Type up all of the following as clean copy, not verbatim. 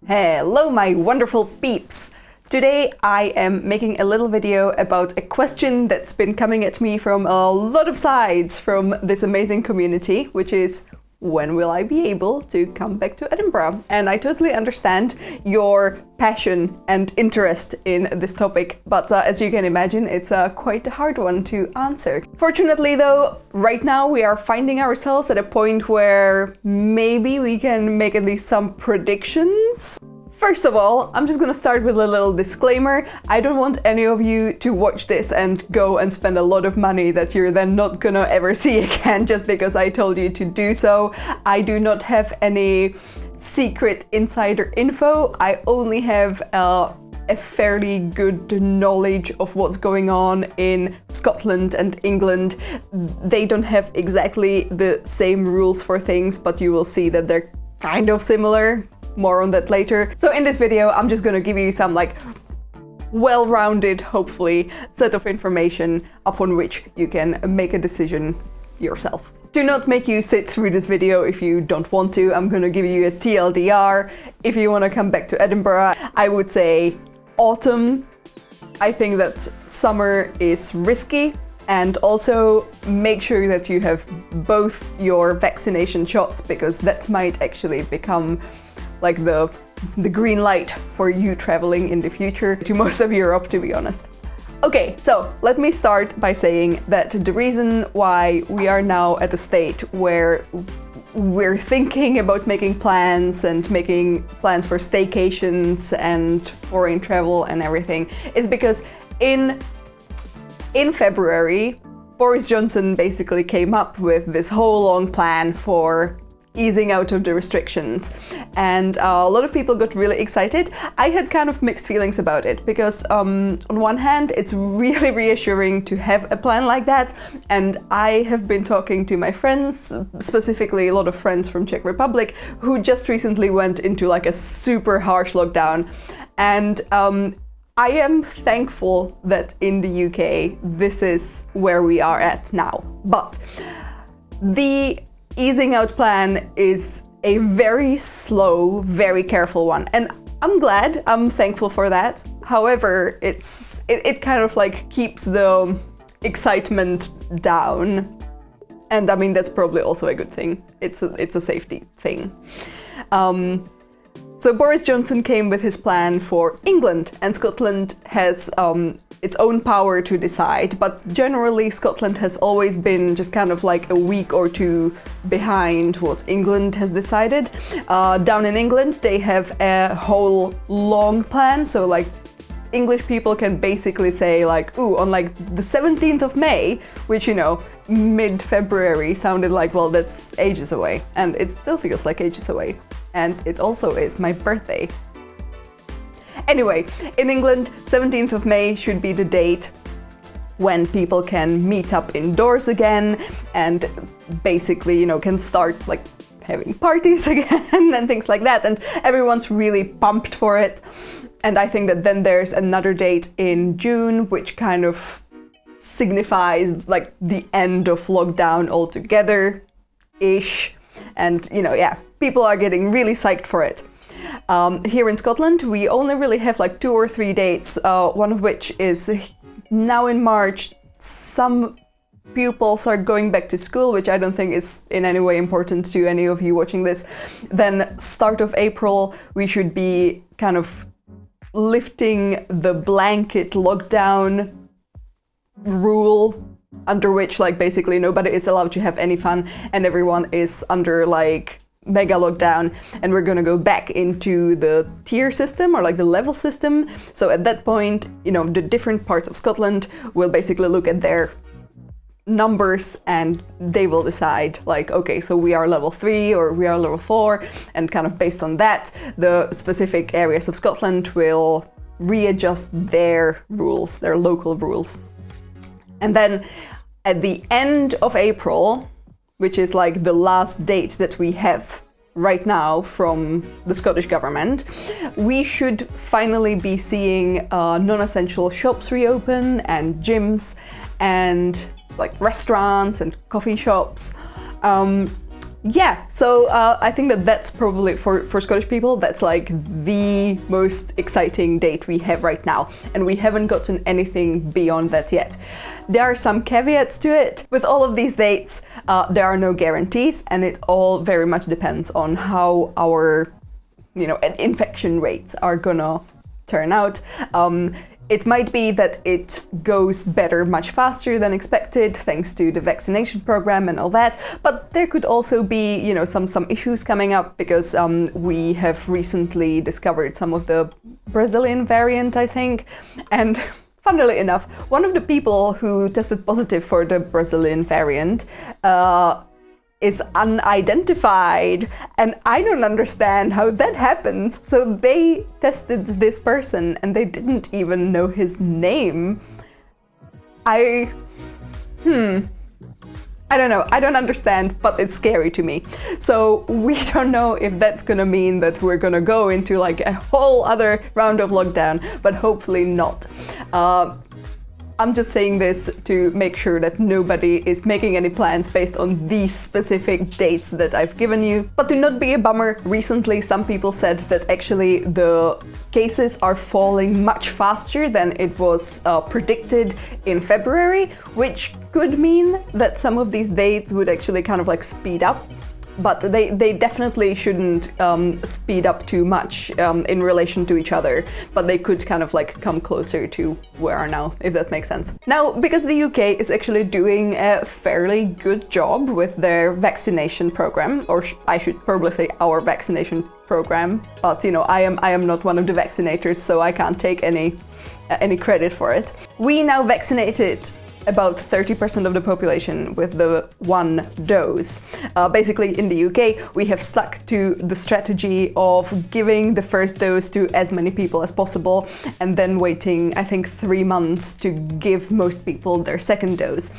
Hello my wonderful peeps! Today I am making a little video about a question that's been coming at me from a lot of sides from this amazing community, which is when will I be able to come back to Edinburgh? And I totally understand your passion and interest in this topic, but as you can imagine, it's quite a hard one to answer. Fortunately though, right now we are finding ourselves at a point where maybe we can make at least some predictions. First of all, I'm just gonna start with a little disclaimer. I don't want any of you to watch this and go and spend a lot of money that you're then not gonna ever see again just because I told you to do so. I do not have any secret insider info. I only have a fairly good knowledge of what's going on in Scotland and England. They don't have exactly the same rules for things, but you will see that they're kind of similar. More on that later. So in this video, I'm just gonna give you some well-rounded, hopefully, set of information upon which you can make a decision yourself. Do not make you sit through this video if you don't want to. I'm gonna give you a TLDR. If you wanna come back to Edinburgh, I would say autumn. I think that summer is risky. And also make sure that you have both your vaccination shots, because that might actually become like the green light for you traveling in the future to most of Europe, to be honest. Okay, so let me start by saying that the reason why we are now at a state where we're thinking about making plans for staycations and foreign travel and everything is because in February, Boris Johnson basically came up with this whole long plan for easing out of the restrictions, and a lot of people got really excited. I had kind of mixed feelings about it because on one hand it's really reassuring to have a plan like that, and I have been talking to my friends, specifically a lot of friends from Czech Republic, who just recently went into a super harsh lockdown, and I am thankful that in the UK this is where we are at now. But the easing out plan is a very slow, very careful one, and I'm thankful for that. However, it kind of keeps the excitement down, and I mean that's probably also a good thing. It's a safety thing. So Boris Johnson came with his plan for England, and Scotland has its own power to decide, but generally Scotland has always been just kind of a week or two behind what England has decided. Down in England they have a whole long plan, so English people can basically say ooh, on the 17th of May, which mid-February sounded well, that's ages away, and it still feels like ages away. And it also is my birthday. Anyway, in England, 17th of May should be the date when people can meet up indoors again and basically, can start having parties again and things like that. And everyone's really pumped for it. And I think that then there's another date in June, which kind of signifies the end of lockdown altogether-ish. And yeah, people are getting really psyched for it. Here in Scotland, we only really have 2 or 3 dates, one of which is now in March. Some pupils are going back to school, which I don't think is in any way important to any of you watching this. Then start of April, we should be kind of lifting the blanket lockdown rule, under which basically nobody is allowed to have any fun and everyone is under mega lockdown, and we're gonna go back into the tier system or the level system. So at that point, the different parts of Scotland will basically look at their numbers and they will decide okay, so we are level 3 or we are level 4, and kind of based on that, the specific areas of Scotland will readjust their rules, their local rules. And then at the end of April, which is the last date that we have right now from the Scottish government, we should finally be seeing non-essential shops reopen and gyms and restaurants and coffee shops. Yeah, so I think that that's probably, for Scottish people, that's like the most exciting date we have right now. And we haven't gotten anything beyond that yet. There are some caveats to it. With all of these dates, there are no guarantees, and it all very much depends on how our, infection rates are gonna turn out. It might be that it goes better much faster than expected thanks to the vaccination program and all that, but there could also be, some issues coming up because we have recently discovered some of the Brazilian variant, I think, and funnily enough, one of the people who tested positive for the Brazilian variant is unidentified, and I don't understand how that happened. So they tested this person and they didn't even know his name. I don't know, I don't understand, but it's scary to me. So we don't know if that's gonna mean that we're gonna go into like a whole other round of lockdown, but hopefully not. I'm just saying this to make sure that nobody is making any plans based on these specific dates that I've given you. But to not be a bummer, recently some people said that actually the cases are falling much faster than it was predicted in February, which could mean that some of these dates would actually kind of like speed up. But they definitely shouldn't speed up too much in relation to each other, but they could kind of like come closer to where we are now, if that makes sense. Now, because the UK is actually doing a fairly good job with their vaccination program, or I should probably say our vaccination program, but I am not one of the vaccinators, so I can't take any credit for it. We now vaccinated about 30% of the population with the one dose. Basically, in the UK, we have stuck to the strategy of giving the first dose to as many people as possible and then waiting, I think, 3 months to give most people their second dose,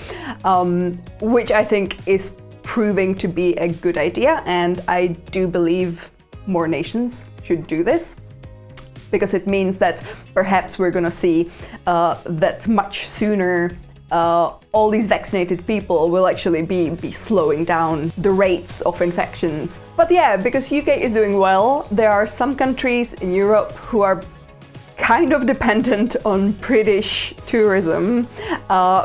which I think is proving to be a good idea, and I do believe more nations should do this, because it means that perhaps we're gonna see that much sooner all these vaccinated people will actually be slowing down the rates of infections. But yeah, because UK is doing well, there are some countries in Europe who are kind of dependent on British tourism,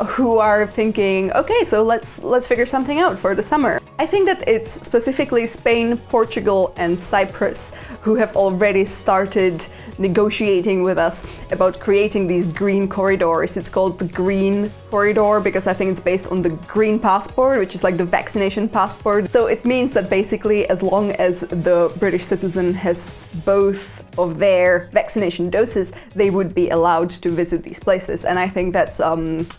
who are thinking, okay, so let's figure something out for the summer. I think that it's specifically Spain, Portugal, and Cyprus who have already started negotiating with us about creating these green corridors. It's called the Green Corridor because I think it's based on the green passport, which is like the vaccination passport. So it means that basically as long as the British citizen has both of their vaccination doses, they would be allowed to visit these places. And I think that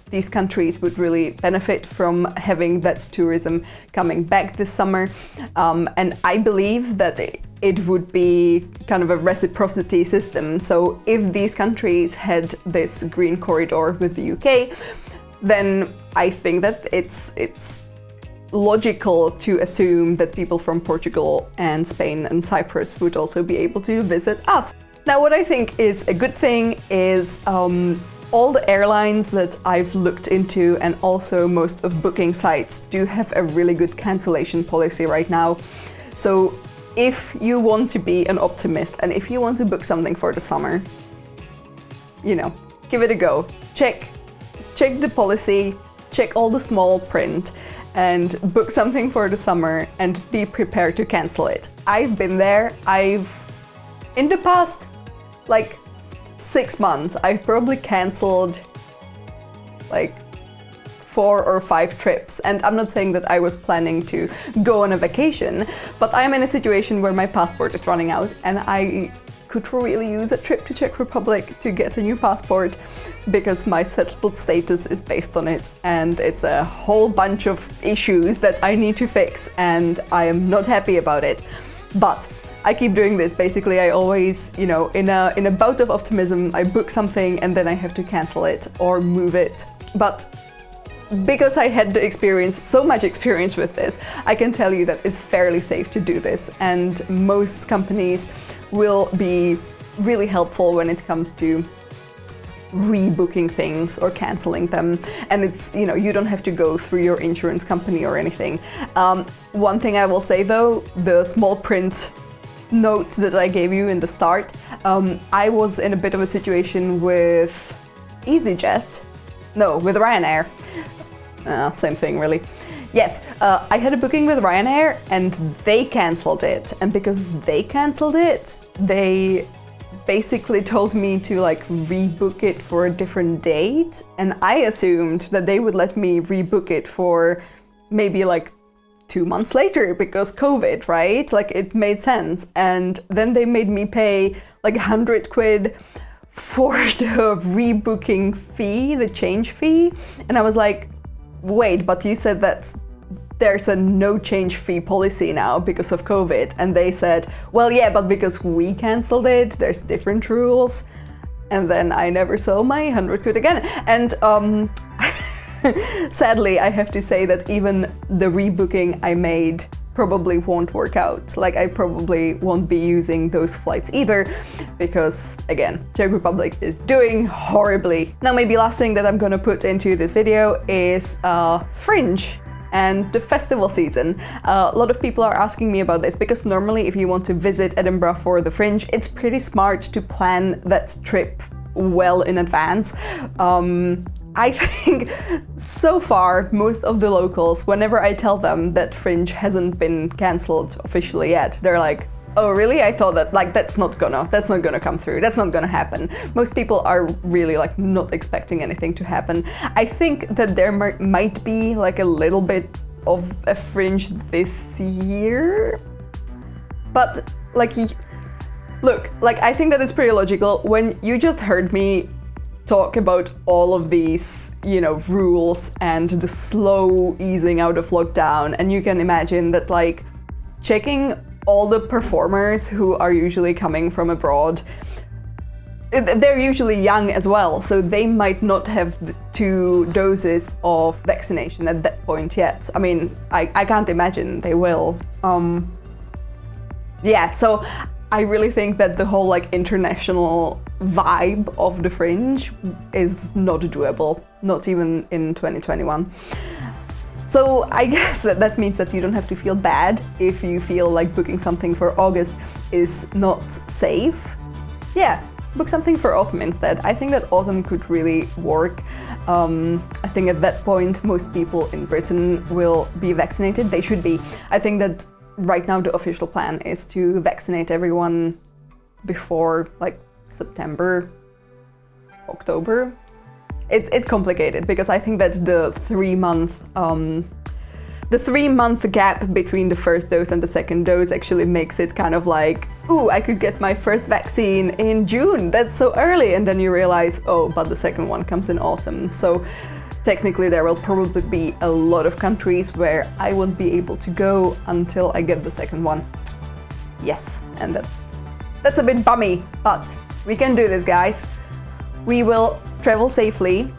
these countries would really benefit from having that tourism coming back this summer. And I believe that it would be kind of a reciprocity system. So if these countries had this green corridor with the UK, then I think that it's logical to assume that people from Portugal and Spain and Cyprus would also be able to visit us. Now, what I think is a good thing is all the airlines that I've looked into, and also most of booking sites, do have a really good cancellation policy right now. So if you want to be an optimist and if you want to book something for the summer, give it a go. Check the policy, check all the small print, and book something for the summer and be prepared to cancel it. I've been there. In the past, 6 months, I've probably cancelled 4 or 5 trips. And I'm not saying that I was planning to go on a vacation, but I am in a situation where my passport is running out and I could really use a trip to Czech Republic to get a new passport because my settled status is based on it, and it's a whole bunch of issues that I need to fix and I am not happy about it. But I keep doing this. Basically, I always, in a bout of optimism, I book something and then I have to cancel it or move it. But because I had so much experience with this, I can tell you that it's fairly safe to do this, and most companies will be really helpful when it comes to rebooking things or canceling them, and it's, you know, you don't have to go through your insurance company or anything. One thing I will say though, the small print notes that I gave you in the start, I was in a bit of a situation with EasyJet, no, with Ryanair, same thing really. Yes, I had a booking with Ryanair and they cancelled it, and because they cancelled it, they basically told me to like rebook it for a different date, and I assumed that they would let me rebook it for maybe like 2 months later because COVID, right? Like it made sense. And then they made me pay like 100 quid for the rebooking fee, the change fee. And I was like, wait, but you said that there's a no change fee policy now because of COVID. And they said, well, yeah, but because we cancelled it, there's different rules. And then I never saw my 100 quid again. And sadly, I have to say that even the rebooking I made probably won't work out. Like I probably won't be using those flights either because, again, Czech Republic is doing horribly. Now, maybe last thing that I'm gonna put into this video is Fringe and the festival season. A lot of people are asking me about this because normally if you want to visit Edinburgh for the Fringe, it's pretty smart to plan that trip well in advance. I think so far most of the locals, whenever I tell them that Fringe hasn't been cancelled officially yet, they're like, oh really? I thought that like that's not gonna come through, that's not gonna happen. Most people are really like not expecting anything to happen. I think that there might be like a little bit of a Fringe this year, but like look, like I think that it's pretty logical. When you just heard me talk about all of these, you know, rules and the slow easing out of lockdown, and you can imagine that like checking all the performers who are usually coming from abroad, they're usually young as well, so they might not have the 2 doses of vaccination at that point yet. I mean, I can't imagine they will. Yeah, so I really think that the whole like international vibe of the Fringe is not doable, not even in 2021. So I guess that means that you don't have to feel bad if you feel like booking something for August is not safe. Yeah, book something for autumn instead. I think that autumn could really work. I think at that point most people in Britain will be vaccinated. They should be. I think that right now the official plan is to vaccinate everyone before like September, October. It's complicated because I think that the 3-month gap between the first dose and the second dose actually makes it kind of like, ooh, I could get my first vaccine in June, that's so early, and then you realize, oh, but the second one comes in autumn. So technically there will probably be a lot of countries where I won't be able to go until I get the second one. Yes, and that's a bit bummy, but we can do this, guys. We will travel safely.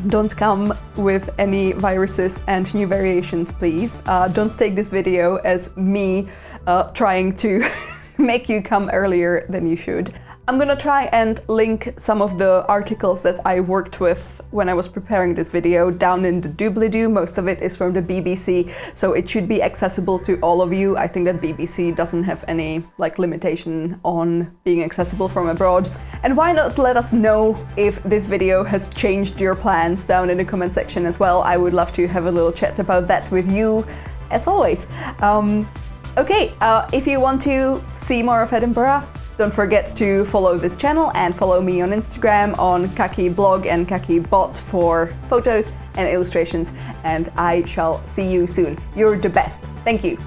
Don't come with any viruses and new variations, please. Don't take this video as me trying to make you come earlier than you should. I'm gonna try and link some of the articles that I worked with when I was preparing this video down in the doobly-doo. Most of it is from the BBC, so it should be accessible to all of you. I think that BBC doesn't have any like limitation on being accessible from abroad. And why not let us know if this video has changed your plans down in the comment section as well. I would love to have a little chat about that with you, as always. Okay, if you want to see more of Edinburgh, don't forget to follow this channel and follow me on Instagram on Kaki blog and Kaki bot for photos and illustrations, and I shall see you soon. You're the best. Thank you.